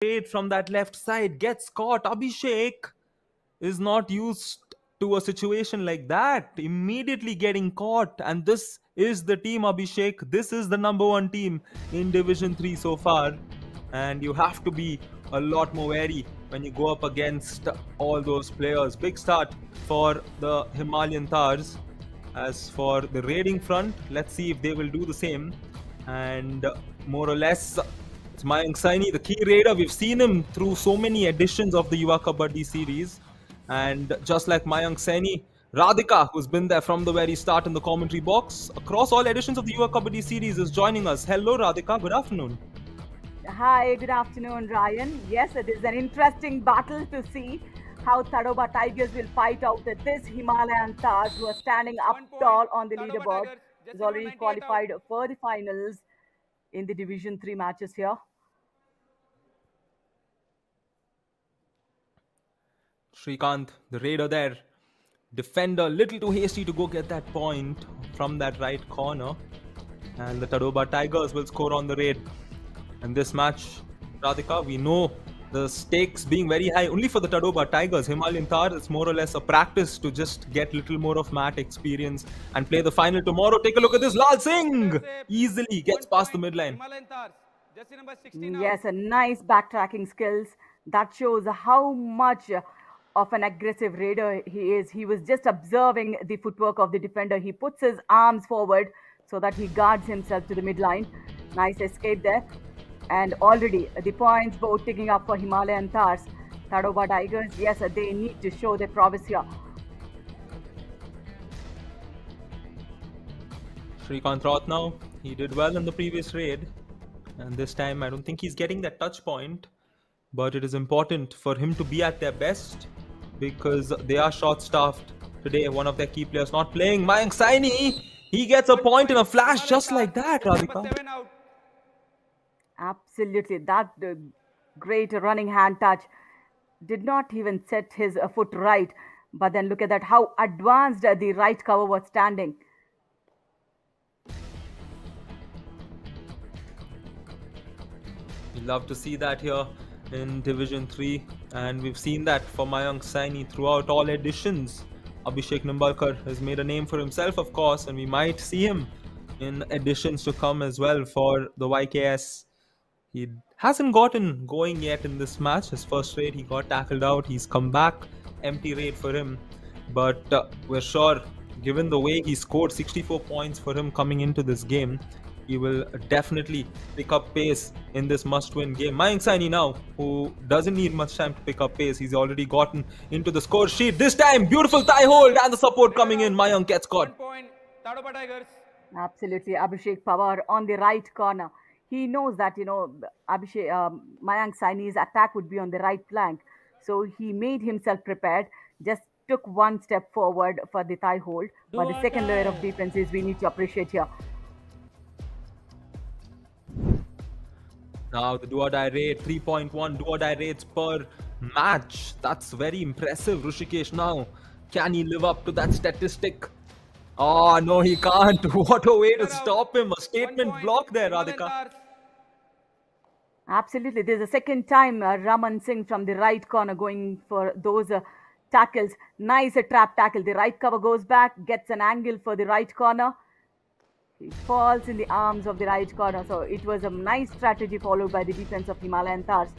Straight from that left side, gets caught. Abhishek is not used to a situation like that. Immediately getting caught. And this is the team, Abhishek. This is the number one team in Division 3 so far. And you have to be a lot more wary when you go up against all those players. Big start for the Himalayan Tahrs. As for the raiding front, let's see if they will do the same. And more or less, it's Mayank Saini, the key raider. We've seen him through so many editions of the Yuva Kabaddi series. And just like Mayank Saini, Radhika, who's been there from the very start in the commentary box, across all editions of the Yuva Kabaddi series, is joining us. Hello, Radhika. Good afternoon. Hi, good afternoon, Ryan. Yes, it is an interesting battle to see how Tadoba Tigers will fight out this Himalayan Tahrs, who are standing up tall on the leaderboard. Is already qualified for the finals in the Division 3 matches here. Srikanth, the raider there. Defender, little too hasty to go get that point from that right corner. And the Tadoba Tigers will score on the raid. And this match, Radhika, we know the stakes being very high only for the Tadoba Tigers. Himalayan Tahrs, it's more or less a practice to just get little more of mat experience and play the final tomorrow. Take a look at this. Lal Singh easily gets past the midline. Yes, a nice backtracking skills. That shows how much of an aggressive raider he is. He was just observing the footwork of the defender. He puts his arms forward so that he guards himself to the midline. Nice escape there. And already the points both ticking up for Himalayan Tahrs. Tadoba Tigers, yes, they need to show their prowess here. Srikanth Roth now, he did well in the previous raid. And this time, I don't think he's getting that touch point. But it is important for him to be at their best because they are short-staffed today. One of their key players not playing. Mayank Saini, he gets a point in a flash just like that, Radhika. Absolutely. That great running hand touch did not even set his foot right. But then look at that, how advanced the right cover was standing. We love to see that here in Division 3. And we've seen that for Mayank Saini throughout all editions. Abhishek Nimbalkar has made a name for himself, of course. And we might see him in editions to come as well for the YKS. He hasn't gotten going yet in this match. His first raid, he got tackled out. He's come back. Empty raid for him. But we're sure, given the way he scored 64 points for him coming into this game, he will definitely pick up pace in this must-win game. Mayank Saini now, who doesn't need much time to pick up pace. He's already gotten into the score sheet. This time, beautiful thigh hold and the support coming in. Mayank gets caught. Absolutely. Abhishek Pawar on the right corner. He knows that, Mayank Saini's attack would be on the right flank. So he made himself prepared, just took one step forward for the thigh hold. But the second layer of defense is we need to appreciate here. Now the do-or-die rate, 3.1 do-or-die rates per match. That's very impressive, Rushikesh. Now, can he live up to that statistic? Oh, no, he can't. What a way to stop him. A statement block there, Radhika. Absolutely. There's a second time Raman Singh from the right corner going for those tackles. Nice trap tackle. The right cover goes back, gets an angle for the right corner. He falls in the arms of the right corner. So it was a nice strategy followed by the defense of Himalayan Tahrs.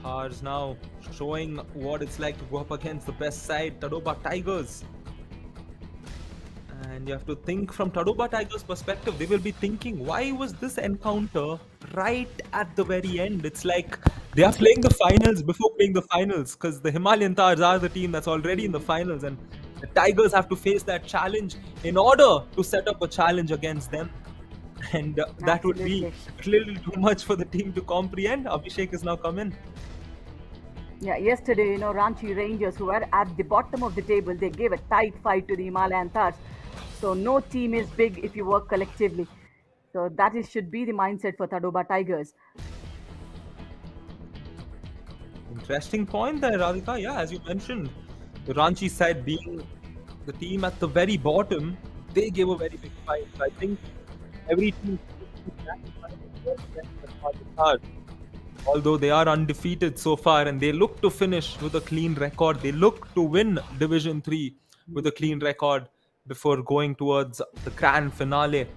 Tahrs now showing what it's like to go up against the best side, Tadoba Tigers. And you have to think from Tadoba Tigers' perspective, they will be thinking, why was this encounter right at the very end? It's like they are playing the finals before playing the finals, because the Himalayan Tahrs are the team that's already in the finals, and the Tigers have to face that challenge in order to set up a challenge against them. And that would be a little too much for the team to comprehend. Abhishek is now come in. Yeah, yesterday, Ranchi Rangers, who were at the bottom of the table, they gave a tight fight to the Himalayan Tahrs. So no team is big if you work collectively. So that should be the mindset for Tadoba Tigers. Interesting point there, Radhika. Yeah, as you mentioned, the Ranchi side being the team at the very bottom, they gave a very big fight. So I think every team Although they are undefeated so far and they look to finish with a clean record, they look to win Division 3 with a clean record before going towards the grand finale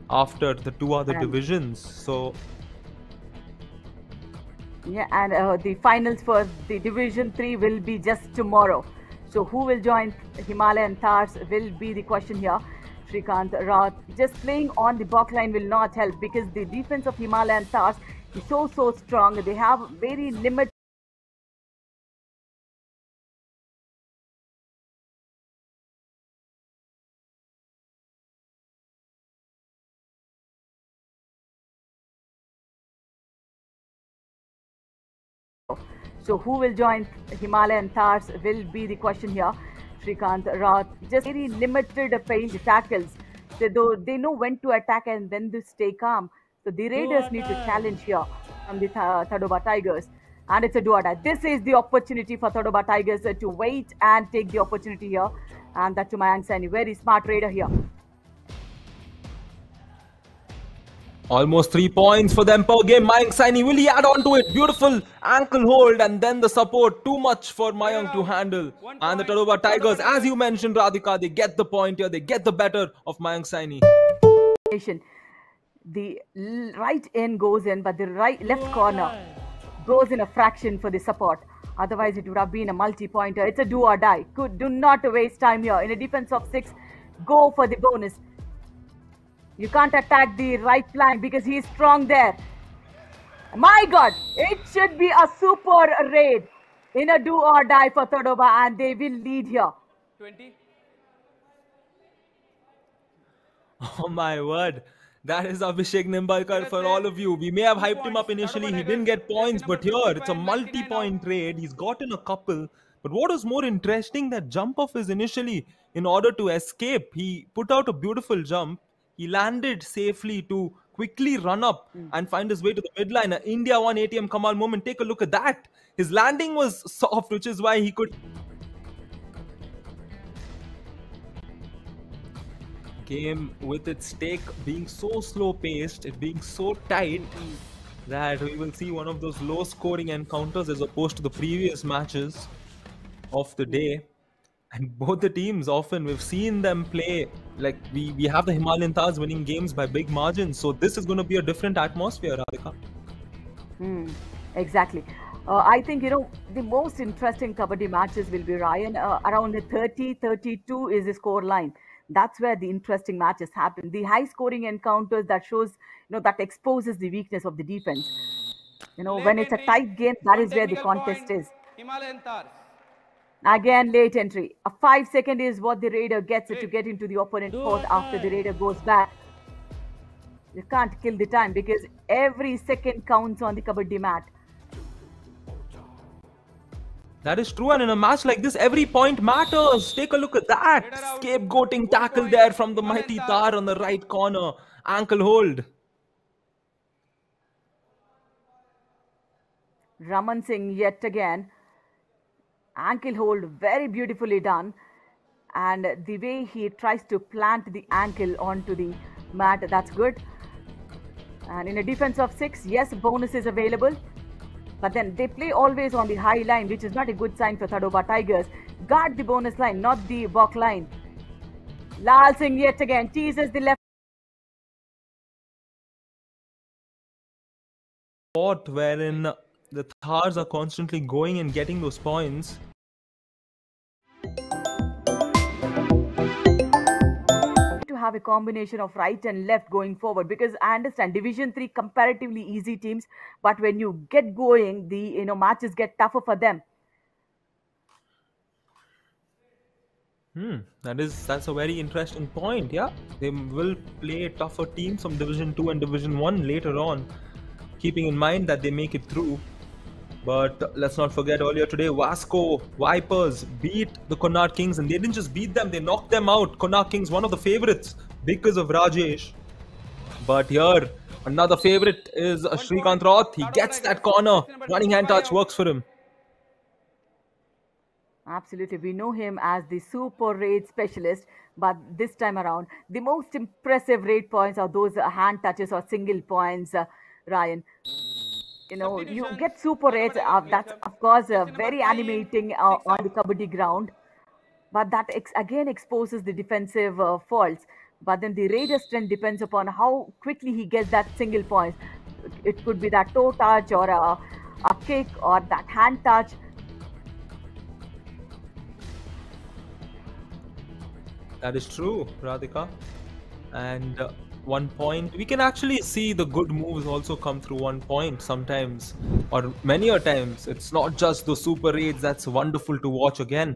after the two other And divisions. So, yeah, and the finals for the Division 3 will be just tomorrow. So who will join Himalayan Tahrs will be the question here. Shrikant Rath just playing on the back line will not help because the defense of Himalayan Tahrs is so strong. They have very limited. So who will join Himalayan Tahrs will be the question here. Shrikant Rath just very limited paint tackles. They know when to attack and when to stay calm. So the Raiders need to challenge here from the Tadoba Tigers. And it's a do or die. This is the opportunity for Tadoba Tigers to wait and take the opportunity here. And that to Mayank Saini. Very smart Raider here. almost 3 points for them per game. Mayank Saini, will he add on to it? Beautiful ankle hold and then the support. Too much for Mayank to handle. And the Tadoba Tigers, as you mentioned, Radhika, they get the point here. They get the better of Mayank Saini. The right end goes in, but the left corner goes in a fraction for the support. Otherwise, it would have been a multi-pointer. It's a do or die. Do not waste time here. In a defense of 6, go for the bonus. You can't attack the right flank because he's strong there. My God, it should be a super raid in a do or die for Tadoba, and they will lead here. 20. Oh my word. That is Abhishek Nimbalkar for all of you. We may have hyped him up initially. He didn't get points, but here it's a multi-point raid. He's gotten a couple. But what was more interesting, that jump off is initially in order to escape. He put out a beautiful jump. He landed safely to quickly run up and find his way to the midline. A India 1 ATM Kamal moment. Take a look at that. His landing was soft, which is why he could. Game with its stake being so slow paced, it being so tight, that we will see one of those low scoring encounters as opposed to the previous matches of the day. And both the teams, often we've seen them play like we have the Himalayan Tahs winning games by big margins. So this is going to be a different atmosphere, Radhika. Exactly. I think, the most interesting Kabaddi matches will be Ryan. Around the 30-32 is the score line. That's where the interesting matches happen. The high scoring encounters that shows, that exposes the weakness of the defense. When it's a tight game, that is where the contest is. Himalayan Tahrs. Again, late entry. A 5-second is what the Raider gets to get into the opponent court after the Raider goes back. You can't kill the time because every second counts on the Kabaddi mat. That is true, and in a match like this, every point matters. Take a look at that. Scapegoating tackle there from the mighty Tar on the right corner. Ankle hold. Raman Singh yet again. Ankle hold, very beautifully done. And the way he tries to plant the ankle onto the mat, that's good. And in a defense of 6, yes, bonus is available. But then they play always on the high line, which is not a good sign for Tadoba Tigers. Guard the bonus line, not the back line. Lal Singh yet again teases the left. Sport wherein the Thars are constantly going and getting those points. To have a combination of right and left going forward, because I understand Division 3 comparatively easy teams, but when you get going, the matches get tougher for them. That's a very interesting point. Yeah, they will play tougher teams from Division 2 and Division 1 later on, keeping in mind that they make it through. But let's not forget, earlier today, Vasco Vipers beat the Connaught Kings, and they didn't just beat them, they knocked them out. Connaught Kings, one of the favorites because of Rajesh. But here, another favorite is Shrikant Roth. He gets that corner. Running hand touch works for him. Absolutely. We know him as the super raid specialist, but this time around, the most impressive raid points are those hand touches or single points, Ryan. You know, you Substitutions. get super raids. Tadoba Tigers That's, playstyle. of course, Jersey number very 9. animating 6 on the out. Kabaddi ground, but that again exposes the defensive faults. But then the raider strength depends upon how quickly he gets that single point. It could be that toe touch or a kick or that hand touch. That is true, Radhika. And one point, we can actually see the good moves also come through one point sometimes, or many a times. It's not just the super raids that's wonderful to watch again.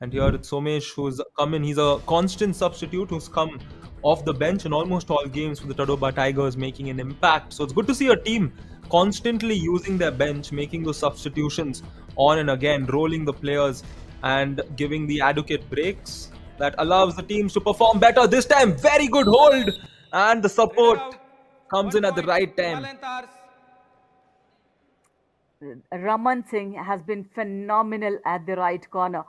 And here it's Somesh who's come in. He's a constant substitute who's come off the bench in almost all games for the Tadoba Tigers, making an impact. So it's good to see a team constantly using their bench, making those substitutions on and again, rolling the players and giving the adequate breaks that allows the teams to perform better. This time, very good hold, and the Reader support out. comes 1 in at the point. right time. Himalayan tahrs. Raman Singh has been phenomenal at the right corner.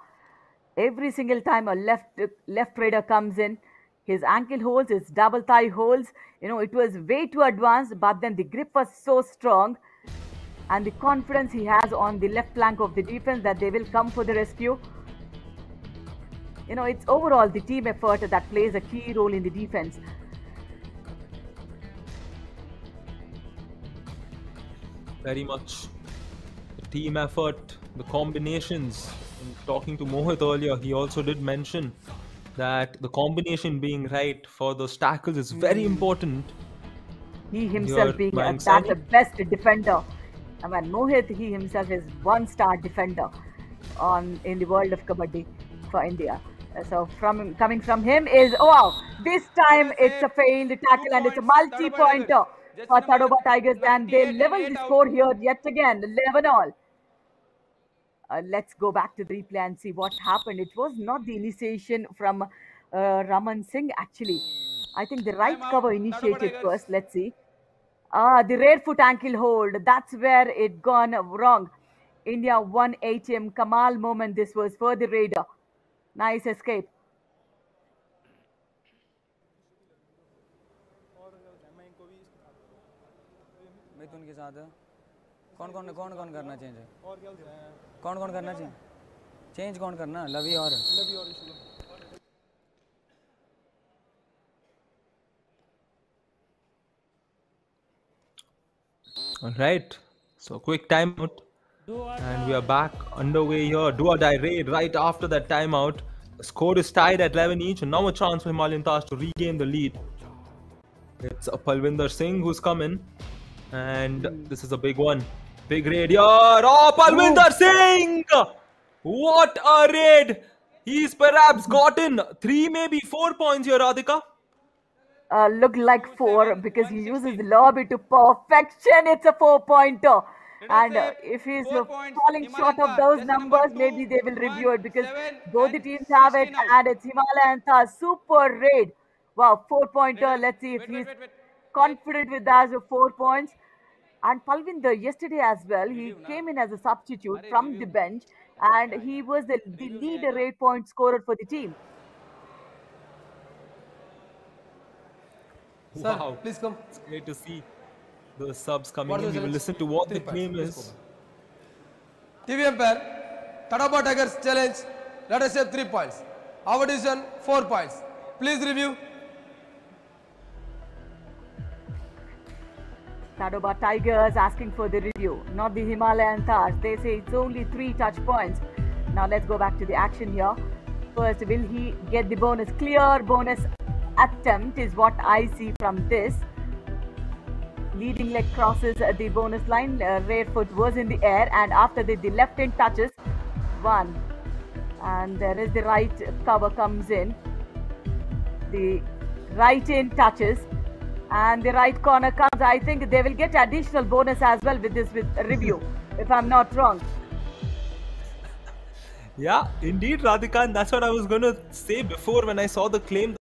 Every single time a left raider comes in, his ankle holds, his double thigh holds. You know, it was way too advanced, but then the grip was so strong, and the confidence he has on the left flank of the defense that they will come for the rescue. You know, it's overall the team effort that plays a key role in the defense. Very much. The team effort, the combinations. And talking to Mohit earlier, he also did mention that the combination being right for those tackles is very important. He And himself here, being Mayank that Saini. best defender. I mean, Mohit, he himself is one-star defender on in the world of kabaddi for India. So from coming from him is, oh wow, this Well time it's said. a failed 2 tackle and it's a points. Tadoba Tigers. multi-pointer Jersey for number Tadoba Tigers, and they 28 and level 8 the out. score here yet again, 11 all. Let's go back to the replay and see what happened. It was not the initiation from Raman Singh actually. I think the right Time out. cover Tadoba initiated Tigers. first. Let's see. The rear foot ankle hold. That's where it gone wrong. India 1 ATM Kamal moment. This was for the Raider. Nice escape. मिथुन के साथ कौन कौन कौन कौन करना change कौन कौन करना चाहिए चेंज कौन करना लवी और All right. So quick timeout. And we are back underway here. Do or die raid right after that timeout. The score is tied at 11 each, and now a chance for Himalayan Tahrs to regain the lead. It's a Palvinder Singh who's coming, and this is a big one. Big raid here. Oh, Palvinder Singh! What a raid! He's perhaps gotten 3, maybe 4 points here, Radhika. Look like 4 because he uses the lobby to perfection. It's a 4-pointer. And if he's 4 points. falling short Himalayan of tahrs. those Jersey number numbers, 2. maybe they will review 1 it because 7 both the and teams have it, 16 out. and it's Himalayan Tahrs super raid. Wow, 4-pointer. Raiders. Let's see if Wait, he's wait, wait, wait. confident with that with 4 points. And Palvinder yesterday as well, he Review, came na? in as a substitute Are from the review. bench, and he was the Review lead liya hai na? rate point scorer for the team. Sir, Wow. please come. It's great to see the subs coming What in. is We the will challenge? listen to what 3 the points. claim Please is. come. TV Empire, Tadoba Tigers challenge. Let us have 3 points. Our decision 4 points. Please review. Tadoba Tigers asking for the review, not the Himalayan Tahrs. They say it's only 3 touch points. Now let's go back to the action here. First, will he get the bonus? Clear bonus attempt is what I see from this. Leading leg crosses the bonus line. Rear foot was in the air, and after the left hand touches 1. And there is the right cover comes in. The right in touches. And the right corner comes. I think they will get additional bonus as well with this review, if I'm not wrong. Yeah, indeed, Radhika, and that's what I was going to say before when I saw the claim.